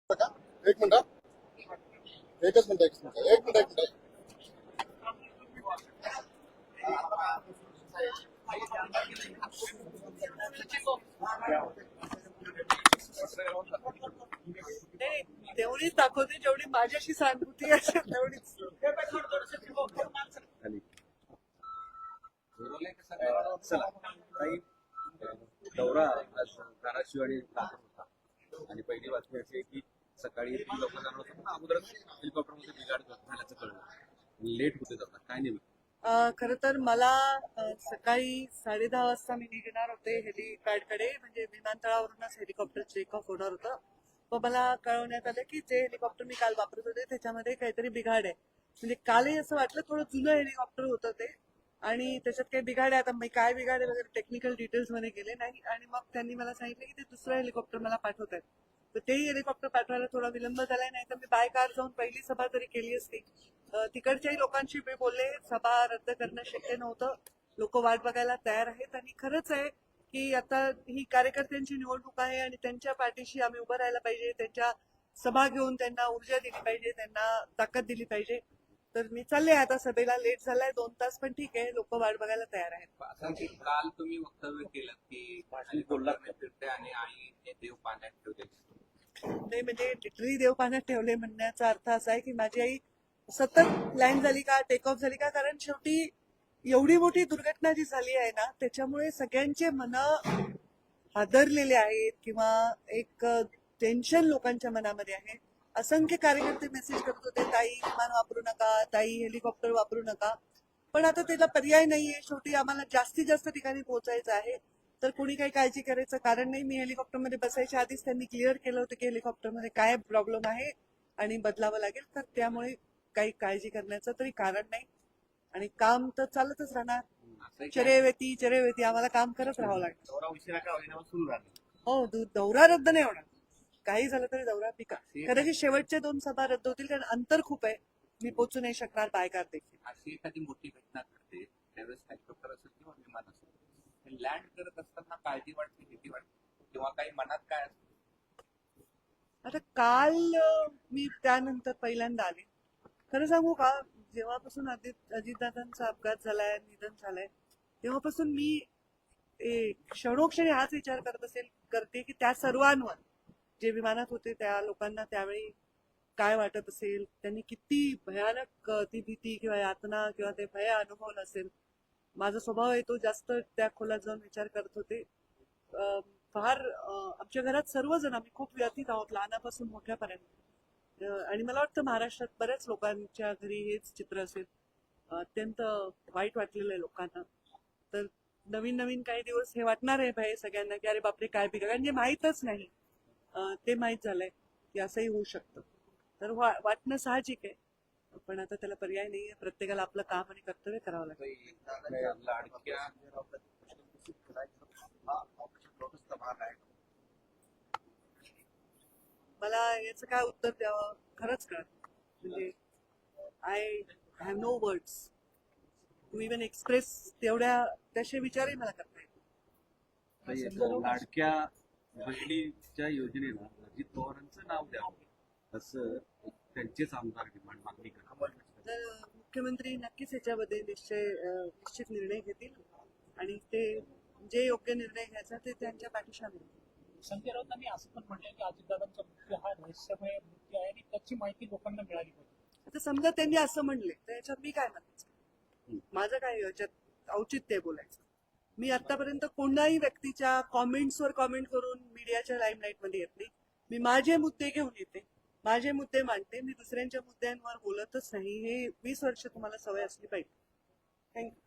का? एक मिनिट. एकच मिनिट एकच मिनिट एक मिनिट एक मिनिट. नाही, तेवढीच दाखवते जेवढी माझ्याशी सहानुभूती असेल तेवढीच. चला काही दौरा आज धाराशिव आणि लातूर होता आणि पहिली बातमी अशी आहे की सकाळी लोक जाणार होते पण अगोदरच हेलिकॉप्टरमध्ये बिघाड झाल्याचं कळलं. लेट होते जातात काय नेमकं? खरं तर मला सकाळी 10:30 वाजता मी निघणार होते हेलिपॅडकडे, म्हणजे विमानतळावरूनच हेलिकॉप्टर टेक ऑफ होणार होतं. पण मला कळवण्यात आलं की जे हेलिकॉप्टर मी काल वापरत होते त्याच्यामध्ये काहीतरी बिघाड आहे. म्हणजे कालही असं वाटलं थोडं जुनं हेलिकॉप्टर होतं ते, आणि त्याच्यात काही बिघाड आहे. आता मी काय बिघाड आहे वगैरे टेक्निकल डिटेल्स मध्ये गेले नाही, आणि मग त्यांनी मला सांगितलं की ते दुसरं हेलिकॉप्टर मला पाठवत आहेत. तर तेही हेलिकॉप्टर पाठवायला थोडा विलंब झालाय, नाही तर मी बाय कार जाऊन पहिली सभा तरी केली असती. तिकडच्याही लोकांशी मी बोलले, सभा रद्द करणं शक्य नव्हतं, लोक वाट बघायला तयार आहेत. आणि खरंच आहे की आता ही कार्यकर्त्यांची निवडणूक आहे आणि त्यांच्या पाठीशी आम्ही उभं राहायला पाहिजे, त्यांच्या सभा घेऊन त्यांना ऊर्जा दिली पाहिजे, त्यांना ताकद दिली पाहिजे. तर मी चालले आता सभेला. लेट झालाय 2 तास, पण ठीक आहे, लोक वाट बघायला तयार आहेत. असं की काल तुम्ही वक्तव्य केलं की भाषण बोलणार फिरते आणि आई हे देव पाण्यात ठेवते. नाही, म्हणजे लिटरली देव पाण्यात ठेवले म्हणण्याचा अर्थ असा आहे की माझी आई सतत लँड झाली का, टेक ऑफ झाली का, कारण शेवटी एवढी मोठी दुर्घटना जी झाली आहे ना, त्याच्यामुळे सगळ्यांचे मन हादरलेले आहेत, किंवा एक टेन्शन लोकांच्या मनामध्ये आहे. असंख्य कार्यकर्ते मेसेज करत होते, ताई विमान वापरू नका, ताई हेलिकॉप्टर वापरू नका. पण आता त्याला पर्याय नाहीये, शेवटी आम्हाला जास्तीत जास्त ठिकाणी पोहोचायचं आहे. तर कोणी काही काळजी करायचं कारण नाही. मी हेलिकॉप्टरमध्ये बसायच्या आधीच त्यांनी क्लिअर केलं होतं की हेलिकॉप्टरमध्ये काय प्रॉब्लेम आहे आणि बदलावं लागेल, तर त्यामुळे काही काळजी करण्याचं तरी कारण नाही. आणि काम तर चालतच राहणार. चरेवेती आम्हाला काम करत राहावं लागेल. दौरा उशिरा का होईना सुरू झाला. हो, दौरा रद्द नाही होणार. काही झालं तरी दौरा पिका. कदाचित शेवटचे 2 सभा रद्द होतील, कारण अंतर खूप आहे, मी पोहोचू नाही शकणार बाय कार देखील. अशी एखादी मोठी घटना घडते त्यावेळेस हेलिकॉप्टर असेल किंवा विमान असेल, लँड करत असताना काळजी वाटते, भीती वाटते किंवा काही मनात काय असतं? आता काल मी त्यानंतर पहिल्यांदा आले. खरं सांगू का, जेव्हापासून अजितदादांचा अपघात झालाय, निधन झालंय, तेव्हापासून मी क्षणोक्षणी हाच विचार करते की त्या सर्वांवर, जे विमानात होते त्या लोकांना त्यावेळी काय वाटत असेल, त्यांनी किती भयानक ती भीती किंवा यातना किंवा ते भय अनुभवलं असेल. माझा स्वभाव आहे तो जास्त त्या खोलात जाऊन विचार करत होते. फार आमच्या घरात सर्वजण आम्ही खूप व्यथित आहोत, लहानापासून मोठ्यापर्यंत. आणि मला वाटतं महाराष्ट्रात बऱ्याच लोकांच्या घरी हेच चित्र असेल. अत्यंत वाईट वाटलेलं आहे लोकांना. तर नवीन नवीन काही दिवस हे वाटणार आहे भय सगळ्यांना की अरे बापरे काय बिघड, कारण जे माहीतच नाही ते माहीत झालंय की असंही होऊ शकतं. तर वाटणं साहजिक आहे, पण आता त्याला पर्याय नाहीये. प्रत्येकाला आपलं काम आणि कर्तव्य करावं लागेल. लाडक्या मला याचं काय उत्तर द्यावं खरंच कळत, म्हणजे I have no words to even express तेवढ्या त्याचे विचारही मला करता येईल. लाडक्या बहिणीच्या योजनेला अजित पवारांचं नाव द्यावं असं त्यांचेच आमदार डिमांड मागणी करतात. तर मुख्यमंत्री नक्कीच याच्यामध्ये निश्चित निर्णय घेतील, आणि ते जे योग्य निर्णय घ्यायचा ते त्यांच्या पाठीशी आम्ही. संजय राऊतांनी असं पण म्हटलं की अजितदादांचा मृत्यू हा रहस्यमय मृत्यू आहे आणि त्याची माहिती लोकांना मिळाली पाहिजे. आता समजा त्यांनी असं म्हणले तर याच्यात मी काय म्हणायचं, माझं काय याच्यात औचित्य बोलायचं. मी आतापर्यंत कोणाही व्यक्तीच्या कॉमेंट्सवर कॉमेंट करून मीडियाच्या लाईमलाईट मध्ये येत नाही. मी माझे मुद्दे घेऊन येते, माझे मुद्दे मांडते, मी दुसऱ्यांच्या मुद्द्यांवर बोलतच नाही. हे 20 वर्ष तुम्हाला सवय असली पाहिजे. थँक्यू.